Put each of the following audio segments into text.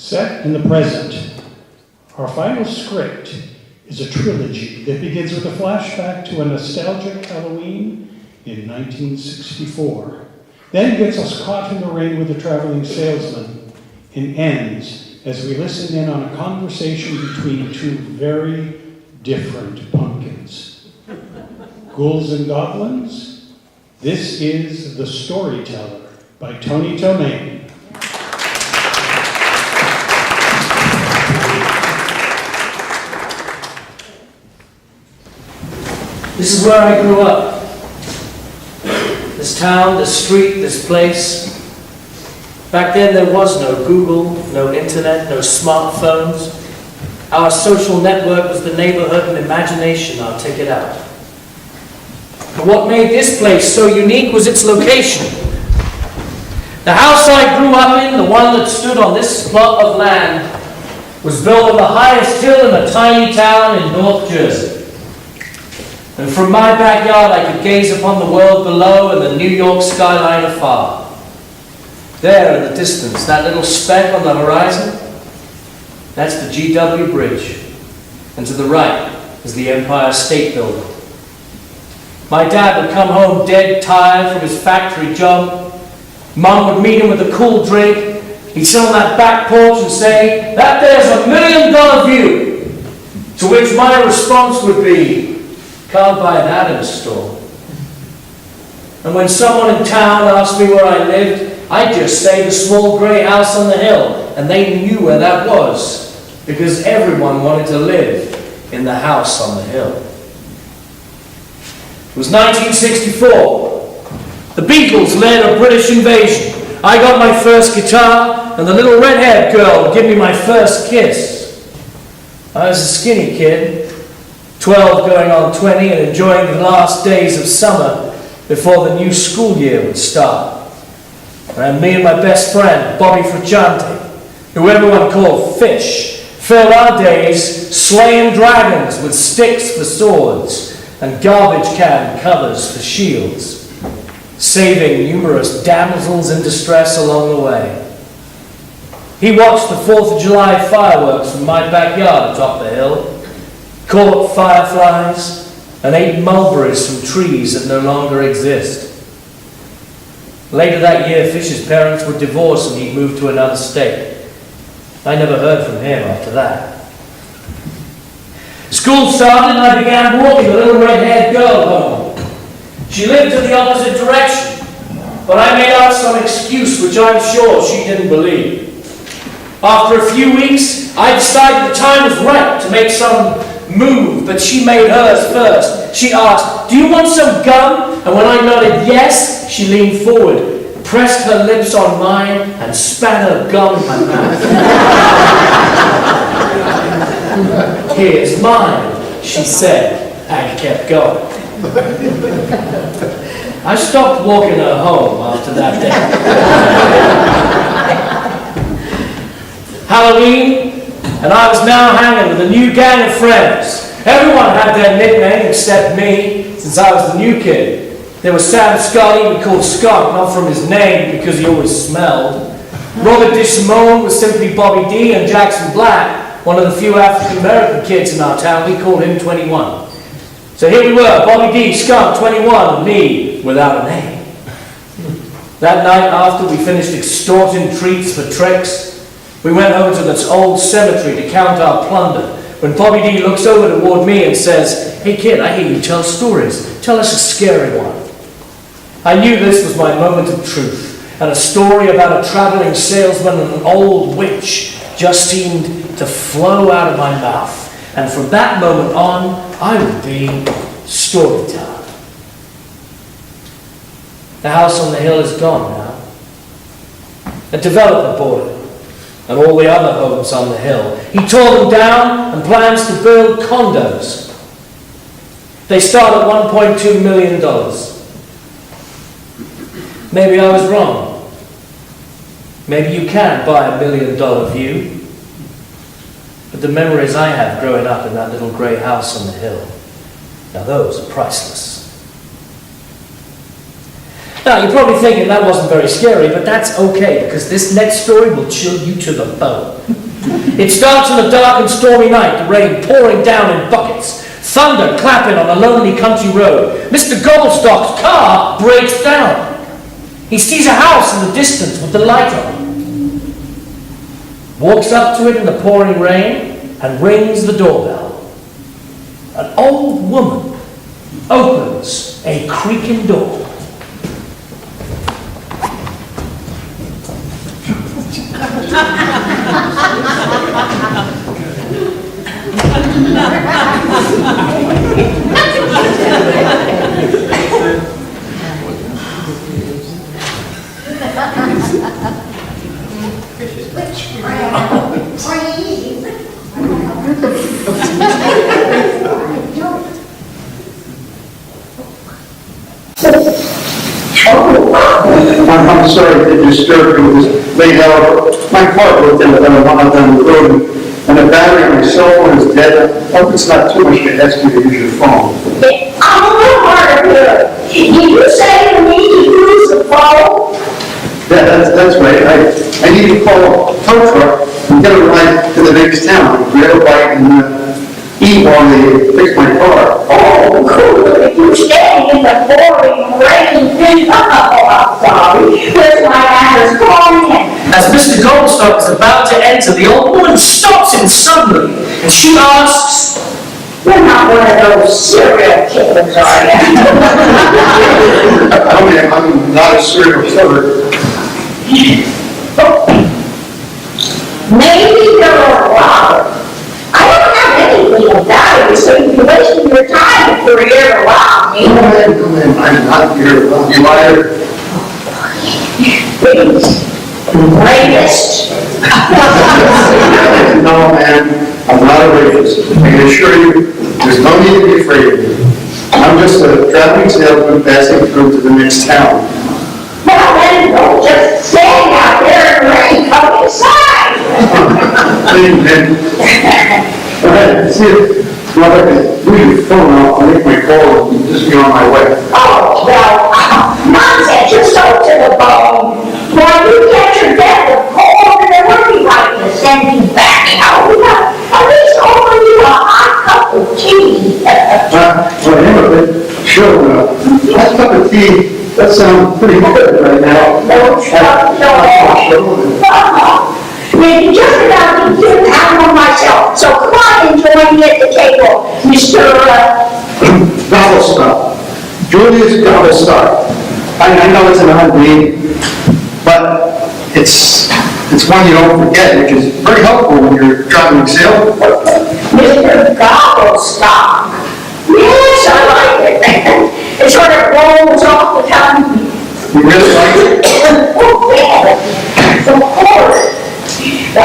Set in the present, our final script is a trilogy that begins with a flashback to a nostalgic Halloween in 1964, then gets us caught in the rain with a traveling salesman, and ends as we listen in on a conversation between two very different pumpkins. Ghouls and Goblins, this is The Storyteller by Tomaine. This is where I grew up. This town, this street, this place. Back then there was no Google, no internet, no smartphones. Our social network was the neighborhood and imagination our ticket out. But what made this place so unique was its location. The house I grew up in, the one that stood on this plot of land, was built on the highest hill in a tiny town in North Jersey. And from my backyard I could gaze upon the world below and the New York skyline afar. There in the distance, that little speck on the horizon, that's the GW Bridge. And to the right is the Empire State Building. My dad would come home dead tired from his factory job. Mum would meet him with a cool drink. He'd sit on that back porch and say, "That there's $1 million view." To which my response would be, "Can't buy that in a store." And when someone in town asked me where I lived, I'd just say the small grey house on the hill, and they knew where that was, because everyone wanted to live in the house on the hill. It was 1964. The Beatles led a British invasion. I got my first guitar, and the little red-haired girl would give me my first kiss. I was a skinny kid, 12 going on 20, and enjoying the last days of summer before the new school year would start. And me and my best friend, Bobby Frusciante, who everyone called Fish, filled our days slaying dragons with sticks for swords and garbage can covers for shields, saving numerous damsels in distress along the way. He watched the 4th of July fireworks from my backyard atop the hill, caught fireflies, and ate mulberries from trees that no longer exist. Later that year, Fish's parents were divorced and he moved to another state. I never heard from him after that. School started and I began walking the little red-haired girl home. She lived in the opposite direction, but I made out some excuse which I'm sure she didn't believe. After a few weeks, I decided the time was right to make some move, but she made hers first. She asked, "Do you want some gum?" And when I nodded yes, she leaned forward, pressed her lips on mine, and spat her gum in my mouth. "Here's mine," she said, and kept going. I stopped walking her home after that day. Halloween, and I was now hanging with a new gang of friends. Everyone had their nickname except me, since I was the new kid. There was Sam Scully, we called Skunk, not from his name, because he always smelled. Robert DeSimone was simply Bobby D, and Jackson Black, one of the few African-American kids in our town, we called him 21. So here we were, Bobby D, Skunk, 21, and me without a name. That night, after we finished extorting treats for tricks, we went over to this old cemetery to count our plunder, when Bobby D looks over toward me and says, "Hey kid, I hear you tell stories. Tell us a scary one." I knew this was my moment of truth, and a story about a traveling salesman and an old witch just seemed to flow out of my mouth. And from that moment on, I would be Storyteller. The house on the hill is gone now. A developer bought it, and all the other homes on the hill. He tore them down and plans to build condos. They start at $1.2 million. Maybe I was wrong. Maybe you can buy $1 million view. But the memories I have growing up in that little grey house on the hill, now those are priceless. Now, you're probably thinking that wasn't very scary, but that's okay, because this next story will chill you to the bone. It starts on a dark and stormy night, the rain pouring down in buckets, thunder clapping on a lonely country road. Mr. Goldstock's car breaks down. He sees a house in the distance with the light on. Walks up to it in the pouring rain and rings the doorbell. An old woman opens a creaking door. I'm sorry to disturb you this late hour. My car broke down about a mile down the road, and the battery on my cell phone is dead. I hope it's not too much to ask you to use your phone. I'm a little hard of hearing. Did you say you need to use the phone? Yeah, that's right. I need to call a tow truck and get a ride to the next town. Grab a bite and eat while they fix my car. Oh, cool. If you're standing in the pouring rain, oh, I'm sorry. Where's my address? Come on in. As Mr. Goldstock is about to enter, the old woman stops him suddenly, and she asks, You're not one of those serial killers, are you? I'm not a serial killer. Maybe you're a robber. I don't have anything about you, so you'd be wasting your time if you were here to rob me. I'm not here. You liar. Please. Rapist. No, man, I'm not a rapist. I can assure you, there's no need to be afraid of me. I'm just a traveling salesman passing through to the next town. Well, then don't just stand out there in the rain. Come inside. Man. All right, see you. Well, I can leave your phone. I'll make my call and just be on my way. Oh, well, nonsense. You're so to the bone. Why, you get your death of cold and it would be right to send you back out. At least offer you a hot cup of tea. Well, anyway, sure. That cup of tea, that sounds pretty good right now. No trouble. Maybe just about to get out of myself. So come on and join me at the table, Mr. Doylestown. Julius Doylestown. I know it's an odd name, but it's one you don't forget, which is very helpful when you're traveling sales. Mr. Doylestown. Yes, I like it. It sort of rolls off the tongue. You really like it? Oh, yes, of course. I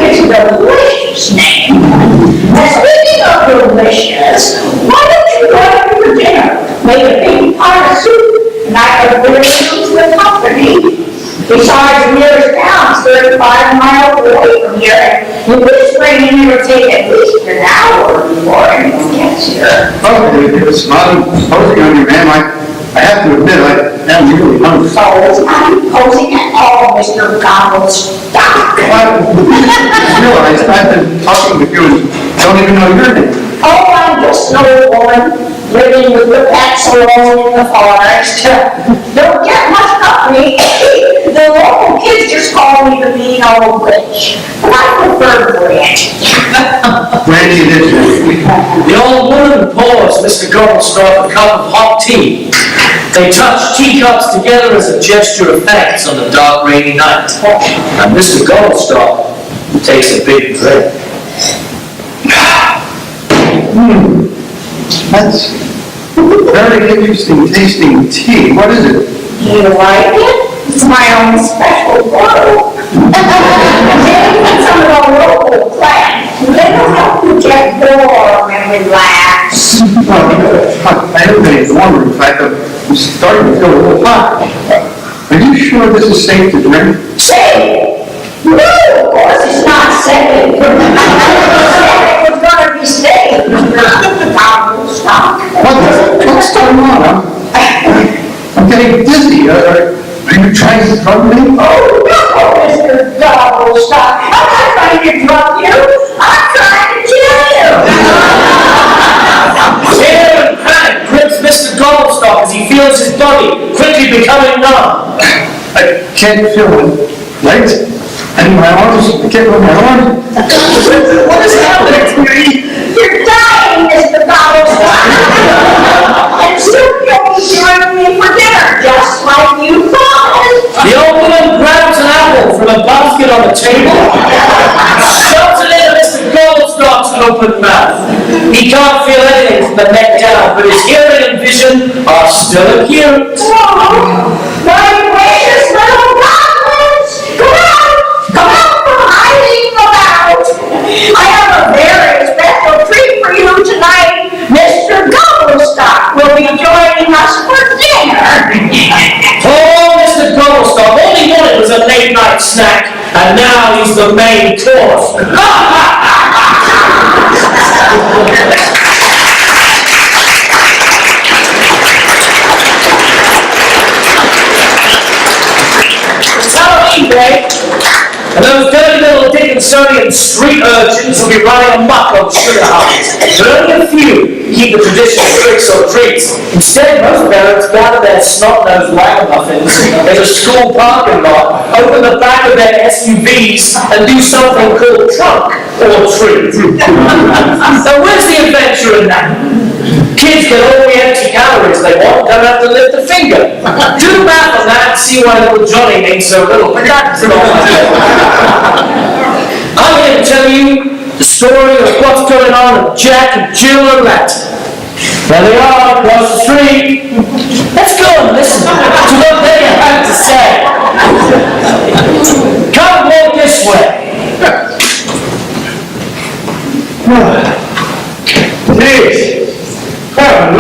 think it's a delicious name. And speaking of delicious, why don't you go out for dinner? Make a big pot of soup, and I could really use the company. Besides, the nearest town's 35 miles away from here, and in this spring, it'll take at least an hour before anyone gets here. Oh, it's not imposing on you, ma'am. I have to admit, I am really hungry. So it's not imposing at all, Mr. Gobblestock. I just realized I've been talking with you and don't even know your name. Oh, I'm just an old woman living with the pets alone in the forest. Don't get much company. The local kids just call me the mean old witch. But I prefer Brandy. Brandy it is, ma'am. the old woman pours Mr. Goldstock a cup of hot tea. They touch teacups together as a gesture of thanks on the dark, rainy night. And Mr. Goldstock takes a big drink. That's very interesting tasting tea. What is it? Do you like it? It's my own special brew. Some of the local plants. It'll help you get warm and relax. Everybody's wondering. In fact, I'm starting to feel a little hot. Are you sure this is safe to drink? Safe? No, of course it's not safe. It's gonna be safe, Mr. Gobblestock. What's going on? I'm getting dizzy. Are you trying to drug me? Oh, no, Mr. Doylestown. I'm not trying to drug you. I'm trying to kill you. Fear and panic grips Mr. Doylestown as he feels his body quickly becoming numb. I can't feel it. Legs and my arms. I can't feel my arms. What is happening to me? You're dying, Mr. Doylestown. And soon you'll be joining me for dinner, just like you promised. The old woman grabs an apple from a basket on the table, shoves it into Mr. Goldstock's open mouth. He can't feel anything from the neck down, but his hearing and vision are still acute. Oh, my precious little goblins! Come out from hiding about! I have a very special treat for you tonight. Mr. Doylestown will be joining us for dinner. Poor Mr. Goldstock only wanted was a late night snack, and now he's the main course. It's Halloween Day, and those dirty little Dickinsonian street urchins will be running amok on sugar houses. But only a few keep the traditional tricks or treats. Instead, most parents gather their snot-nosed ragamuffins in a school parking lot, open the back of their SUVs, and do something called trunk or treat. So where's the adventure in that? Kids get all the empty calories they want, don't have to lift a finger. Do the math on that and see why little Johnny needs so little. I'm here to tell you the story of what's going on with Jack and Jill Roulette. There they are, across the street. Let's go and listen to what they have to say. Come walk this way. Jeez, have a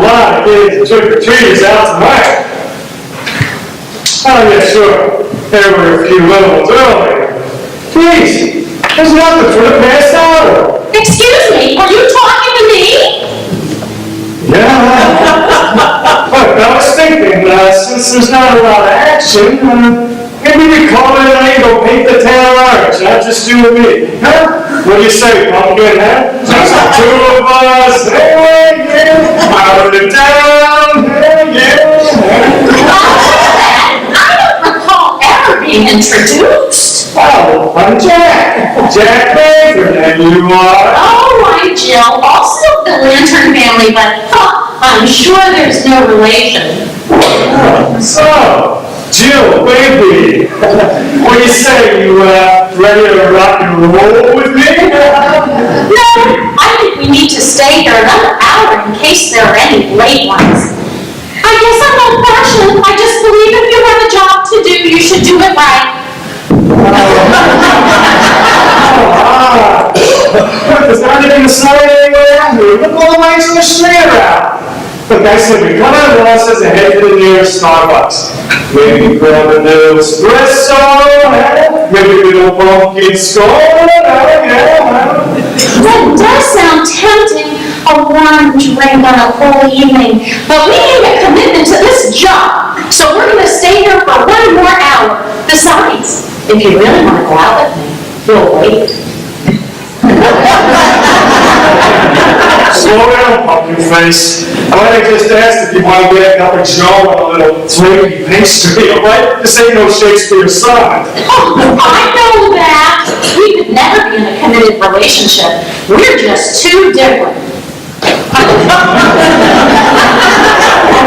lot of kids and trick-or-treaters out tonight. Oh, yeah, sure, there were a few little ones earlier. Jeez, there's nothing for the past hour. Excuse me, are you talking to me? Yeah. Look, I was thinking, since there's not a lot of action, maybe we call it a night and go paint the town orange, not just you and me. Huh? What do you say, pumpkin, huh? Just the two of us, hey, yeah, out of the town, hey, yeah. I don't recall ever being introduced. Oh, I'm Jack. Jack Baker, and you are? Oh, I'm Jill, also the Lantern family, but I'm sure there's no relation. So, Jill, baby, what do you say? You ready to rock and roll with me? No, I think we need to stay here another hour in case there are any late ones. I guess I'm old-fashioned. I just believe if you have a job to do, you should do it right. There's not even a sign anywhere. Look all the lights on the street around. Look, I said we come out of the office and head to the nearest Starbucks. Maybe grab a new espresso, maybe a little pumpkin skull, yeah. That does sound tempting, a warm drink on a cold evening, but we need a commitment to this job, so we're going to stay here for 1 more hour. Besides, if you really want to go out with me, we'll wait. Slow down, pumpkin face. I might have just asked if you want to get a cup of Joe and a little Twinkie pastry, all right? This ain't no Shakespeare sonnet. Oh, I know that. We could never be in a committed relationship. We're just too different.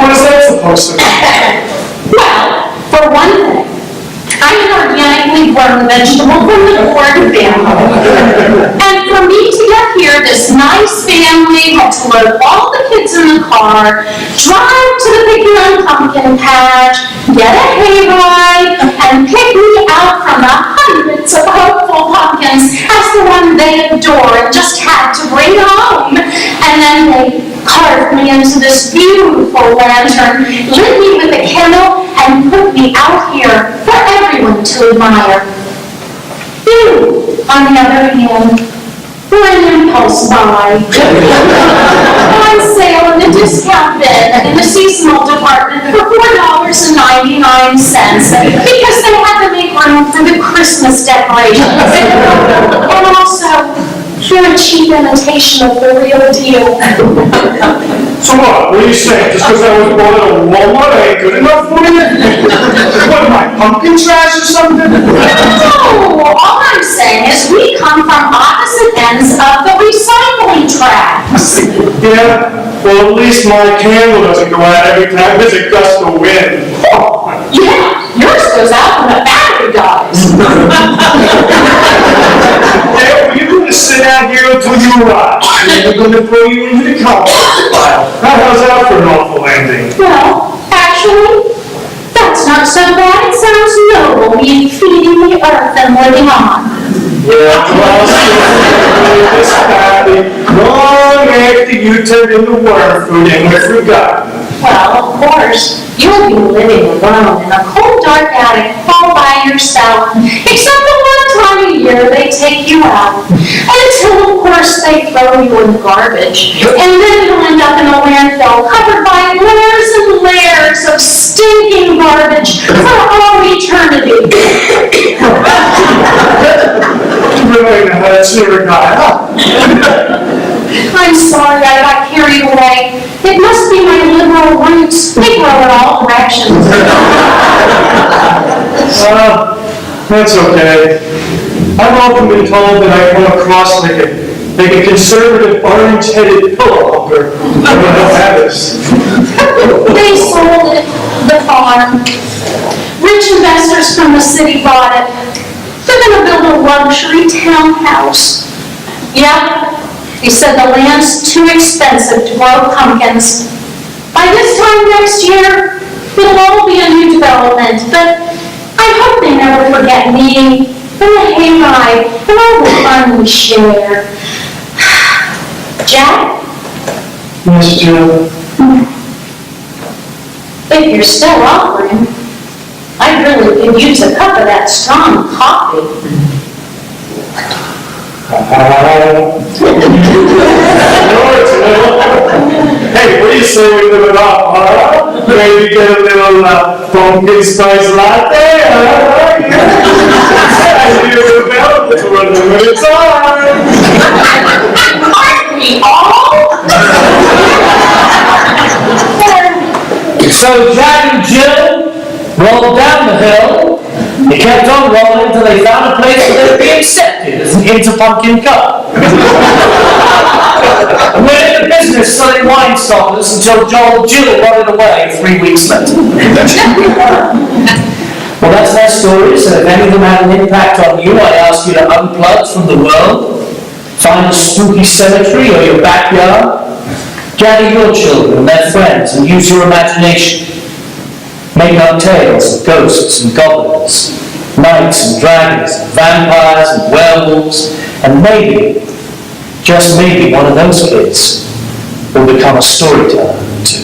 What is that supposed to be? Well, for one thing, I'm an organically grown vegetable from the Ford family. And for me to get here, this nice family had to load all the kids in the car, drive to the Piggy on Pumpkin Patch, get a hayride, and pick me out from the hundreds of hopeful pumpkins as the one they adore and just had to bring home. And then they carved me into this beautiful lantern, lit me with a candle, and put me out here for everyone to admire. You, on the other hand, for an impulse buy. On sale in the discount bin in the seasonal department for $4.99 because they had to make room for the Christmas decorations. And also, you're a cheap imitation of the real deal. So what are you saying? Just because I was born at a Walmart, I ain't good enough for you? What am I, pumpkin trash or something? No, all I'm saying is we come from opposite ends of the recycling tracks. Yeah, well, at least my candle doesn't go out every time there's a gust of wind. Oh, yeah, yours goes out when the battery dies. Hey, well, you're going to sit out here until you arrive. And we're going to throw you into the compost pile. How's that for an awful ending? Well, actually, that's not so bad. It sounds noble, being feeding the earth and living on. Yeah, well, this badly long after you turned into worm food and we're forgotten. Well, of course, you'll be living alone in a cold, dark attic all by yourself, except the one time a year they take you out. Until, of course, they throw you in the garbage. And then you'll end up in a landfill covered by layers and layers of stinking garbage for all eternity. Really, that's never got up. I'm sorry I got carried away. It must be my liberal roots. They grow in all directions. That's okay. I've often been told that I come across like a conservative orange-headed pillow hugger. I don't know how that is. They sold it, the farm. Rich investors from the city bought it. They're going to build a luxury townhouse. Yep. He said the land's too expensive to grow pumpkins. By this time next year, it'll all be a new development, but I hope they never forget me, and the hayride, and all the fun we share. Jack, Yes, Jill. if you're still offering, I'd really could use a cup of that strong coffee. Hey, what do you say we live it up, huh? Maybe get a little pumpkin spice latte, huh? You're available to run the minute time. Aren't we all? So Jack and Jill rolled down the hill. They kept on rolling until they found a place where they'd be accepted as an Inter-Pumpkin Cup. And went into business selling wine stoppers until Jill rotted away 3 weeks later. Well, that's their story, so if any of them had an impact on you, I ask you to unplug from the world, find a spooky cemetery or your backyard, gather your children and their friends and use your imagination. Make up tales of ghosts and goblins, knights and dragons, and vampires and werewolves, and maybe, just maybe, one of those kids will become a storyteller too.